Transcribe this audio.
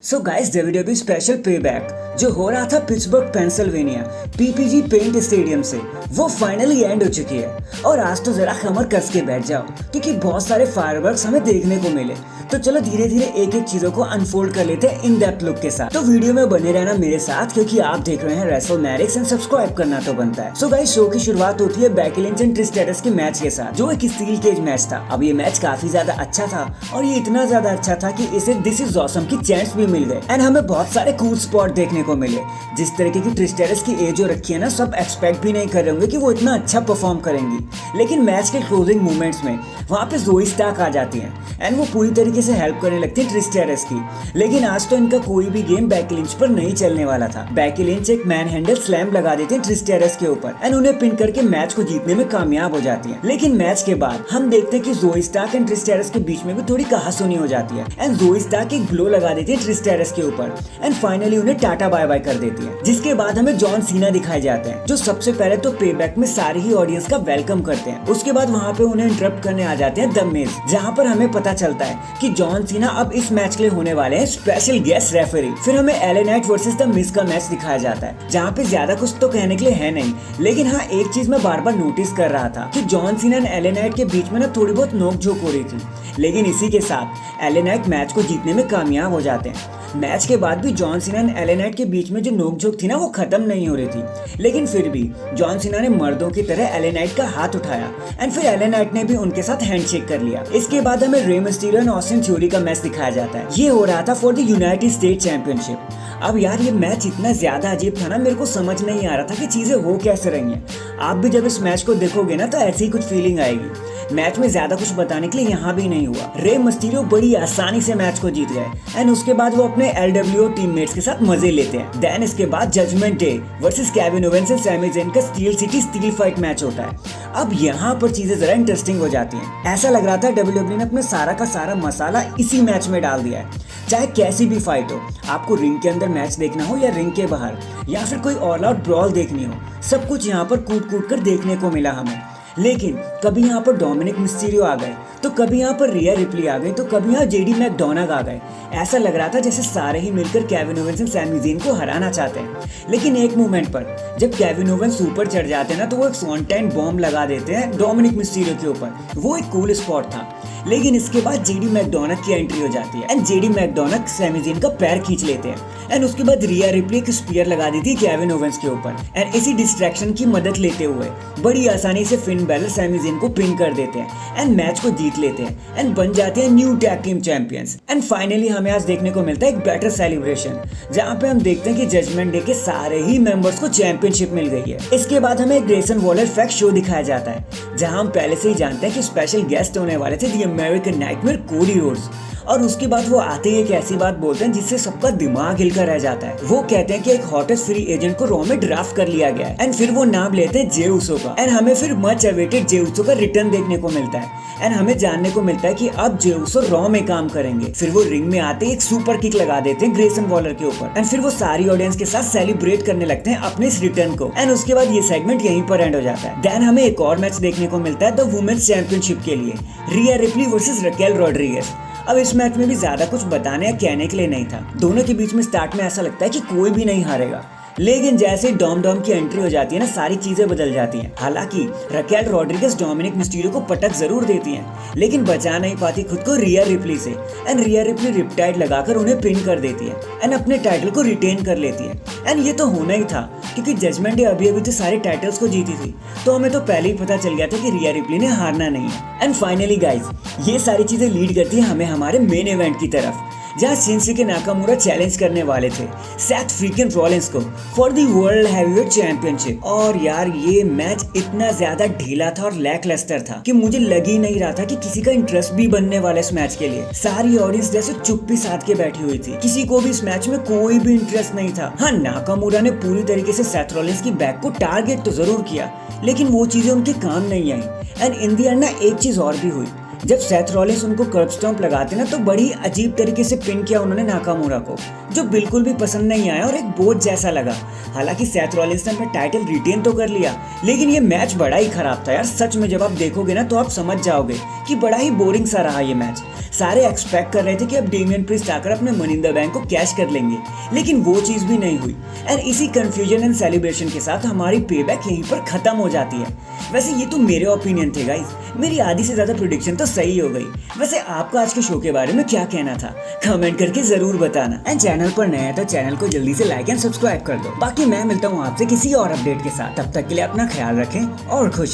सो guys WWE special Payback जो हो रहा था Pittsburgh Pennsylvania PPG Paints stadium से वो फाइनली एंड हो चुकी है। और आज तो जरा कमर कस के बैठ जाओ क्योंकि बहुत सारे फायरवर्क्स हमें देखने को मिले। तो चलो धीरे धीरे एक एक चीजों को अनफोल्ड कर लेते हैं इन डेप्थ लुक के साथ। तो वीडियो में बने रहना मेरे साथ क्योंकि आप देख रहे हैं रेसलमैनिक्स एंड सब्सक्राइब करना तो बनता है। सो गाइस शो की शुरुआत होती है बेकी लिंच एंड ट्रिश स्ट्रेटस के मैच के साथ जो एक स्टील केज मैच था। अब ये मैच काफी ज्यादा अच्छा था और ये इतना ज्यादा अच्छा था कि इसे दिस इज ऑसम की चैंट्स भी मिल गए एंड हमें बहुत सारे कूल स्पॉट देखने को मिले। जिस तरीके की ट्रिश स्ट्रेटस की एज जो रखी है ना, सब एक्सपेक्ट भी नहीं कर रहे होंगे कि वो इतना अच्छा परफॉर्म करेंगी। लेकिन मैच के क्लोजिंग मोमेंट्स में वहाँ पे ज़ोई स्टार्क आ जाती हैं एंड वो पूरी तरीके से हेल्प करने लगती है ट्रिश स्ट्रेटस की। लेकिन आज तो इनका कोई भी गेम बेकी लिंच पर नहीं चलने वाला था। बेकी लिंच एक मैन हैंडल स्लैम लगा देते हैं ट्रिश स्ट्रेटस के ऊपर एंड उन्हें पिन करके मैच को जीतने में कामयाब हो जाती है। लेकिन मैच के बाद हम देखते हैं कि ज़ोई स्टार्क एंड ट्रिश स्ट्रेटस के बीच में भी थोड़ी कहासुनी हो जाती है एंड ज़ोई स्टार्क एक ब्लो लगा देती है ट्रिश स्ट्रेटस के ऊपर एंड फाइनली उन्हें टाटा बाय बाय कर देती है। जिसके बाद हमें जॉन सीना दिखाए जाते हैं जो सबसे पहले तो पेबैक में सारी ही ऑडियंस का वेलकम करते हैं। उसके बाद वहाँ पे उन्हें इंटरप्ट करने आ जाते हैं द मिज, जहाँ पर हमें पता चलता है कि जॉन सीना अब इस मैच के लिए होने वाले हैं स्पेशल गेस्ट रेफरी। फिर हमें LA Knight versus the Miz का मैच दिखाया जाता है जहाँ पे ज्यादा कुछ तो कहने के लिए है नहीं। लेकिन हाँ, एक चीज मैं बार बार नोटिस कर रहा था कि John Cena and LA Knight के बीच में ना थोड़ी बहुत नोक-झोंक हो रही थी। लेकिन इसी के साथ एले नाइट मैच को जीतने में कामयाब हो जाते हैं। मैच के बाद भी John Cena and LA Knight के बीच में जो नोकझोंक थी ना, वो खत्म नहीं हो रही थी। लेकिन फिर भी जॉन सीना ने मर्दों की तरह एले नाइट का हाथ उठाया एंड फिर एले नाइट ने भी उनके साथ हैंडशेक कर लिया। इसके बाद हमें Rey Mysterio and Austin theory का मैच दिखाया जाता है। ये हो रहा था for the United state championship. अब यार ये मैच इतना ज्यादा अजीब था ना, मेरे को समझ नहीं आ रहा था कि चीजें हो कैसे रही हैं। आप भी जब इस मैच को देखोगे ना तो ऐसी ही कुछ फीलिंग आएगी। मैच में ज्यादा कुछ बताने के लिए यहाँ भी नहीं हुआ। रे मिस्टीरियो बड़ी आसानी से मैच को जीत गए एंड उसके बाद वो अपने LWO टीममेट्स के साथ मजे लेते हैं। देन इसके बाद judgement day versus Kevin Owens and Sami Zayn का Steel City steel fight match होता है। अब यहाँ पर चीजें जरा इंटरेस्टिंग हो जाती हैं। ऐसा लग रहा था WWE ने अपने सारा का सारा मसाला इसी मैच में डाल दिया है। चाहे कैसी भी फाइट हो, आपको रिंग के अंदर मैच देखना हो या रिंग के बाहर या फिर कोई ऑल आउट ब्रॉल देखनी हो, सब कुछ यहाँ पर कूट कूट कर देखने को मिला हमें। लेकिन कभी यहाँ पर डोमिनिक मिस्टीरियो आ गए तो कभी यहाँ पर रिया रिप्ली आ गई तो कभी यहाँ जेडी मैकडोनाल्ड आ गए। ऐसा लग रहा था जैसे सारे ही मिलकर Kevin Owens and Sami Zayn को हराना चाहते हैं। लेकिन एक मोमेंट पर जब केविन ओवेंस ऊपर चढ़ जाते हैं ना, तो वो एक स्वॉन्टाइन बॉम्ब लगा देते हैं डोमिनिक मिस्टीरियो के ऊपर। वो एक कूल स्पॉट था। लेकिन इसके बाद जेडी मैकडोनाल्ड की एंट्री हो जाती है and JD McDonald Sami Zayn का पैर खींच लेते हैं एंड उसके बाद रिया रिप्ली एक स्पीयर लगा दी थी केविन ओवेंस के ऊपर एंड इसी डिस्ट्रैक्शन की मदद लेते हुए बड़ी आसानी से फिन बैलर सैमी ज़ेन को पिन कर देते हैं एंड मैच को जीत लेते हैं एंड बन जाते हैं new tag team champions. And finally हमें आज देखने को मिलता है एक बेटर सेलिब्रेशन जहाँ पे हम देखते हैं कि जजमेंट डे के सारे ही मेंबर्स को चैंपियनशिप मिल गई है। इसके बाद हमें एक ग्रेसन वॉलर फैक्ट शो दिखाया जाता है जहाँ हम पहले से ही जानते हैं कि स्पेशल गेस्ट होने वाले थे the American nightmare Cody Rhodes. और उसके बाद वो आते ही एक ऐसी बात बोलते हैं जिससे सबका दिमाग हिलकर रह जाता है। वो कहते हैं कि एक हॉटेस्ट फ्री एजेंट को रॉ में ड्राफ्ट कर लिया गया है एंड फिर वो नाम लेते हैं जे उसो का एंड हमें फिर मच अवेटेड जे उसो का रिटर्न देखने को मिलता है एंड हमें जानने को मिलता है कि अब जे उसो रॉ में काम करेंगे। फिर वो रिंग में आते एक सुपर किक लगा देते हैं ग्रेसन वॉलर के ऊपर एंड फिर वो सारी ऑडियंस के साथ सेलिब्रेट करने लगते हैं अपने इस रिटर्न को एंड उसके बाद ये सेगमेंट यहीं पर एंड हो जाता है। देन हमें एक और मैच देखने को मिलता है द वुमेन्स चैंपियनशिप के लिए रिया रिप्ली वर्सेस रकेल रॉड्रिगेज। अब इस मैच में भी ज्यादा कुछ बताने या कहने के लिए नहीं था। दोनों के बीच में स्टार्ट में ऐसा लगता है कि कोई भी नहीं हारेगा, लेकिन जैसे डॉम की एंट्री हो जाती है ना, सारी चीजें बदल जाती हैं। हालांकि रकेल रॉड्रिगेज डोमिनिक मिस्टीरियो को पटक जरूर देती हैं, लेकिन बचा नहीं पाती खुद को रिया रिप्ली से एंड रिया रिप्ली रिपटाइड लगाकर उन्हें पिन कर देती है एंड अपने टाइटल को रिटेन कर लेती है। एंड ये तो होना ही था क्योंकि जजमेंट डे अभी अभी तो सारे टाइटल्स को जीती थी, तो हमें तो पहले ही पता चल गया था कि रिया रिप्ली ने हारना नहीं है। एंड फाइनली गाइज, ये सारी चीजें लीड करती है हमें हमारे मेन इवेंट की तरफ जहाँ शिंसुके नाकामुरा चैलेंज करने वाले थे सेथ फ्रीकिन रॉलिंस को for the world heavyweight championship. और यार ये मैच इतना ज्यादा ढीला था और लैकलस्टर था कि मुझे लग ही नहीं रहा था कि किसी का इंटरेस्ट भी बनने वाला इस मैच के लिए। सारी ऑडियंस जैसे चुप्पी साध के बैठी हुई थी, किसी को भी इस मैच में कोई भी इंटरेस्ट नहीं था। हाँ, नाकामुरा ने पूरी तरीके से सेथ रॉलिंस की बैक को टारगेट तो जरूर किया, लेकिन वो चीजें उनके काम नहीं आई एंड इन द एंड ना एक चीज और भी हुई। जब सेथ रॉलिंस उनको कर्ब स्टॉम्प लगाते ना तो बड़ी अजीब तरीके से पिन किया उन्होंने नाकामुरा को, जो बिल्कुल भी पसंद नहीं आया और एक बोझ जैसा लगा। हालांकि सेथ रॉलिंस ने अपना टाइटल रिटेन तो कर लिया, लेकिन ये मैच बड़ा ही खराब था यार। सच में जब आप देखोगे ना तो आप समझ जाओगे कि बड़ा ही बोरिंग सा रहा ये मैच। सारे एक्सपेक्ट कर रहे थे कि अब डेमियन प्रीस्ट आकर अपने मनी इन द बैंक को कैश कर लेंगे, लेकिन वो चीज भी नहीं हुई। एंड इसी कंफ्यूजन एंड सेलिब्रेशन के साथ हमारी पेबैक यहीं पर खत्म हो जाती है। वैसे ये तो मेरे ओपिनियन थे गाइस, मेरी आधी से ज्यादा प्रेडिक्शन तो सही हो गई। वैसे आपका आज के शो के बारे में क्या कहना था, कमेंट करके जरूर बताना। एंड चैनल पर नया है तो चैनल को जल्दी से लाइक एंड सब्सक्राइब कर दो। बाकी मैं मिलता हूँ आपसे किसी और अपडेट के साथ, तब तक के लिए अपना ख्याल रखें और खुश